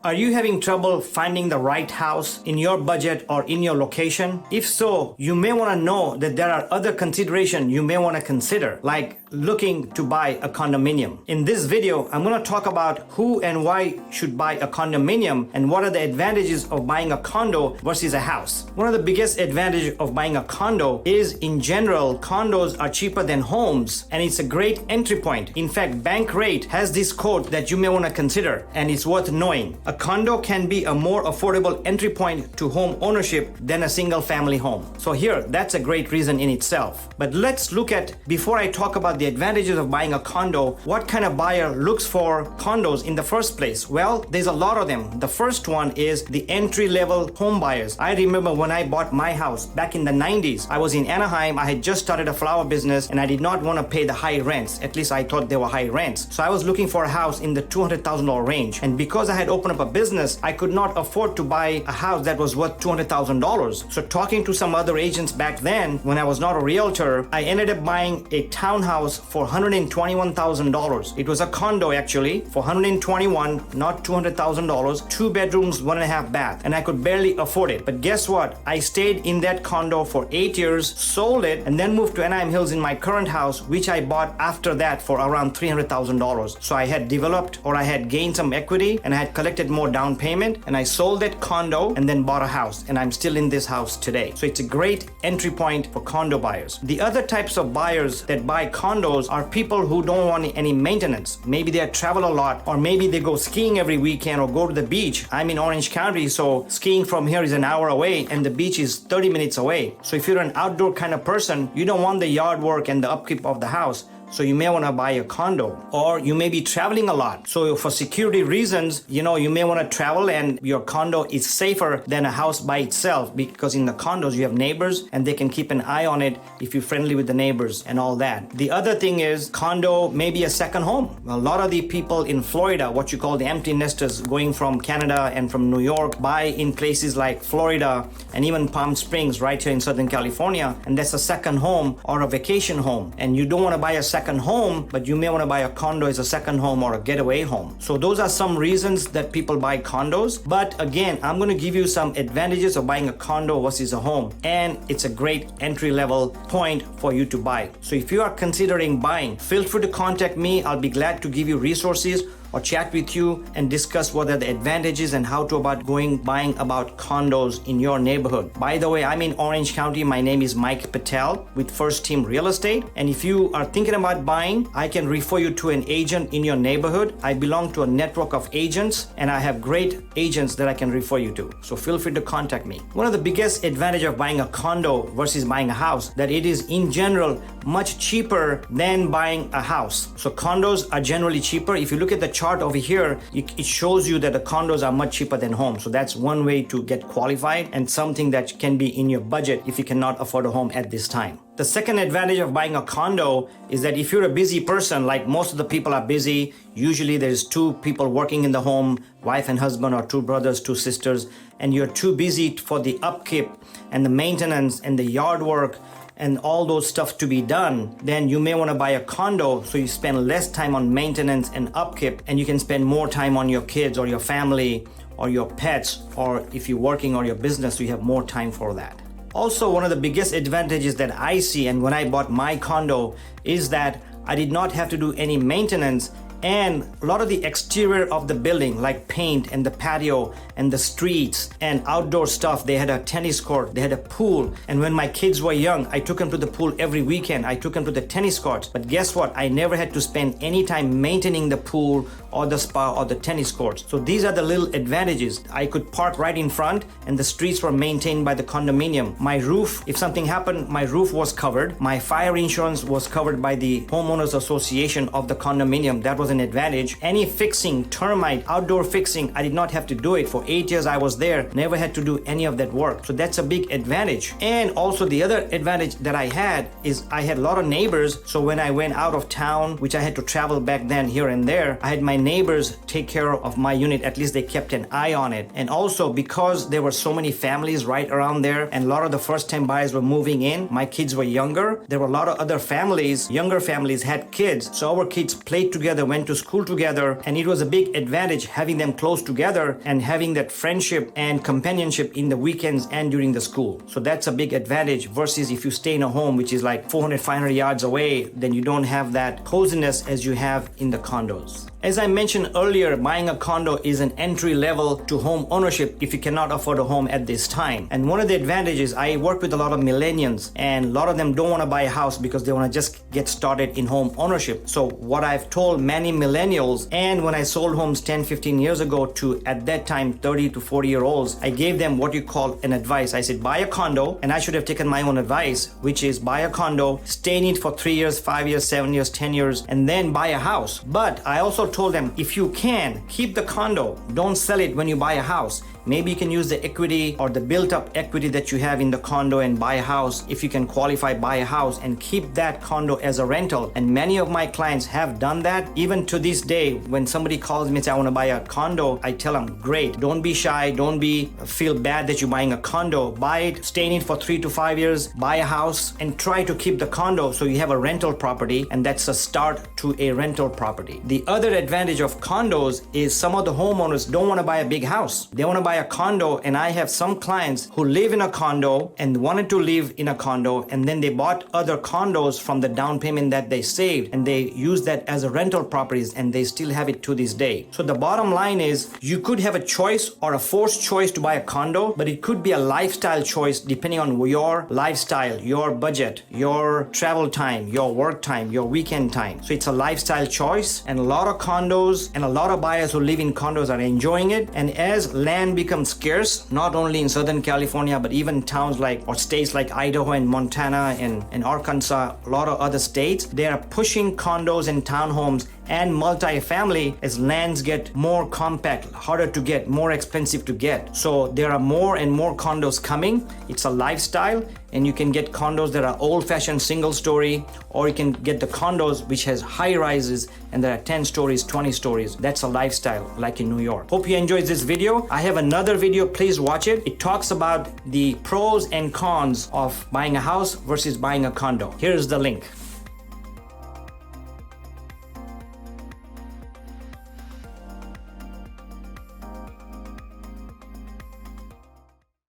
Are you having trouble finding the right house in your budget or in your location? If so, you may want to know that there are other considerations you may want to consider, like looking to buy a condominium. In this video, I'm going to talk about who and why should buy a condominium and what are the advantages of buying a condo versus a house. One of the biggest advantages of buying a condo is, in general, condos are cheaper than homes, and it's a great entry point. In fact, Bankrate has this quote that you may want to consider, and it's worth knowing. A condo can be a more affordable entry point to home ownership than a single family home. So here, that's a great reason in itself. But let's look at, before I talk about the advantages of buying a condo, what kind of buyer looks for condos in the first place? Well, there's a lot of them. The first one is the entry-level home buyers. I remember when I bought my house back in the 90s, I was in Anaheim. I had just started a flower business and I did not want to pay the high rents. At least I thought they were high rents. So I was looking for a house in the $200,000 range. And because I had opened up a business, I could not afford to buy a house that was worth $200,000. So talking to some other agents back then, when I was not a realtor, I ended up buying a townhouse for $121,000. It was a condo actually for $121,000, not $200,000, 2 bedrooms, 1.5 bath, and I could barely afford it. But guess what? I stayed in that condo for 8 years, sold it, and then moved to Anaheim Hills in my current house, which I bought after that for around $300,000. So I had developed, or I had gained some equity, and I had collected more down payment, and I sold that condo and then bought a house, and I'm still in this house today. So it's a great entry point for condo buyers. The other types of buyers that buy condos are people who don't want any maintenance. Maybe they travel a lot, or maybe they go skiing every weekend or go to the beach. I'm in Orange County, so skiing from here is an hour away and the beach is 30 minutes away. So if you're an outdoor kind of person, you don't want the yard work and the upkeep of the house. So you may want to buy a condo, or you may be traveling a lot. So for security reasons, you may want to travel, and your condo is safer than a house by itself, because in the condos you have neighbors and they can keep an eye on it if you're friendly with the neighbors and all that. The other thing is, condo may be a second home. A lot of the people in Florida, what you call the empty nesters going from Canada and from New York, buy in places like Florida and even Palm Springs right here in Southern California, and that's a second home or a vacation home. And you don't want to buy a second home, but you may want to buy a condo as a second home or a getaway home. So those are some reasons that people buy condos. But again, I'm going to give you some advantages of buying a condo versus a home, and it's a great entry-level point for you to buy. So if you are considering buying, feel free to contact me. I'll be glad to give you resources or chat with you and discuss what are the advantages and how to about buying about condos in your neighborhood. By the way, I'm in Orange County. My name is Mike Patel with First Team Real Estate. And if you are thinking about buying, I can refer you to an agent in your neighborhood. I belong to a network of agents, and I have great agents that I can refer you to. So feel free to contact me. One of the biggest advantages of buying a condo versus buying a house, that it is in general much cheaper than buying a house. So condos are generally cheaper. If you look at the chart over here, it shows you that the condos are much cheaper than homes. So that's one way to get qualified, and something that can be in your budget if you cannot afford a home at this time. The second advantage of buying a condo is that if you're a busy person, like most of the people are busy, usually there's 2 people working in the home, wife and husband, or 2 brothers, 2 sisters, and you're too busy for the upkeep and the maintenance and the yard work and all those stuff to be done, then you may want to buy a condo so you spend less time on maintenance and upkeep, and you can spend more time on your kids or your family or your pets, or if you're working on your business, so you have more time for that. Also, one of the biggest advantages that I see, and when I bought my condo, is that I did not have to do any maintenance, and a lot of the exterior of the building, like paint and the patio and the streets and outdoor stuff, they had a tennis court, they had a pool. And when my kids were young, I took them to the pool every weekend. I took them to the tennis courts. But guess what? I never had to spend any time maintaining the pool or the spa or the tennis courts. So these are the little advantages. I could park right in front, and the streets were maintained by the condominium. My roof, if something happened, my roof was covered. My fire insurance was covered by the homeowners association of the condominium. That was an advantage. Any fixing, termite, outdoor fixing, I did not have to do it. For 8 years I was there, never had to do any of that work. So that's a big advantage. And also the other advantage that I had is I had a lot of neighbors. So when I went out of town, which I had to travel back then here and there, I had my neighbors take care of my unit. At least they kept an eye on it. And also because there were so many families right around there, and a lot of the first time buyers were moving in, my kids were younger. There were a lot of other families, younger families had kids. So our kids played together, went went to school together, and it was a big advantage having them close together and having that friendship and companionship in the weekends and during the school. So that's a big advantage versus if you stay in a home which is like 400, 500 yards away, then you don't have that coziness as you have in the condos. As I mentioned earlier, buying a condo is an entry level to home ownership if you cannot afford a home at this time. And one of the advantages, I work with a lot of millennials, and a lot of them don't want to buy a house because they want to just get started in home ownership. So what I've told many millennials, and when I sold homes 10, 15 years ago to at that time 30 to 40 year olds, I gave them what you call an advice. I said buy a condo, and I should have taken my own advice, which is buy a condo, stay in it for 3 years, 5 years, 7 years, 10 years, and then buy a house. But I also told them, if you can, keep the condo. Don't sell it when you buy a house. Maybe you can use the equity or the built-up equity that you have in the condo and buy a house. If you can qualify, buy a house and keep that condo as a rental. And many of my clients have done that. Even to this day, when somebody calls me and says, I want to buy a condo, I tell them, great. Don't be shy. Don't feel bad that you're buying a condo. Buy it, stay in it for 3 to 5 years, buy a house, and try to keep the condo so you have a rental property, and that's a start to a rental property. The other advantage of condos is some of the homeowners don't want to buy a big house. They want to buy a condo, and I have some clients who live in a condo and wanted to live in a condo, and then they bought other condos from the down payment that they saved, and they use that as a rental properties, and they still have it to this day. So the bottom line is you could have a choice or a forced choice to buy a condo, but it could be a lifestyle choice depending on your lifestyle, your budget, your travel time, your work time, your weekend time. So it's a lifestyle choice, and a lot of condos and a lot of buyers who live in condos are enjoying it. And as land becomes scarce, not only in Southern California, but even towns like or states like Idaho and Montana and Arkansas, a lot of other states, they are pushing condos and townhomes and multifamily as lands get more compact, harder to get, more expensive to get. So there are more and more condos coming. It's a lifestyle, and you can get condos that are old-fashioned single story, or you can get the condos which has high rises and there are 10 stories, 20 stories. That's a lifestyle like in New York. Hope you enjoyed this video. I have another video, please watch it. It talks about the pros and cons of buying a house versus buying a condo. Here's the link.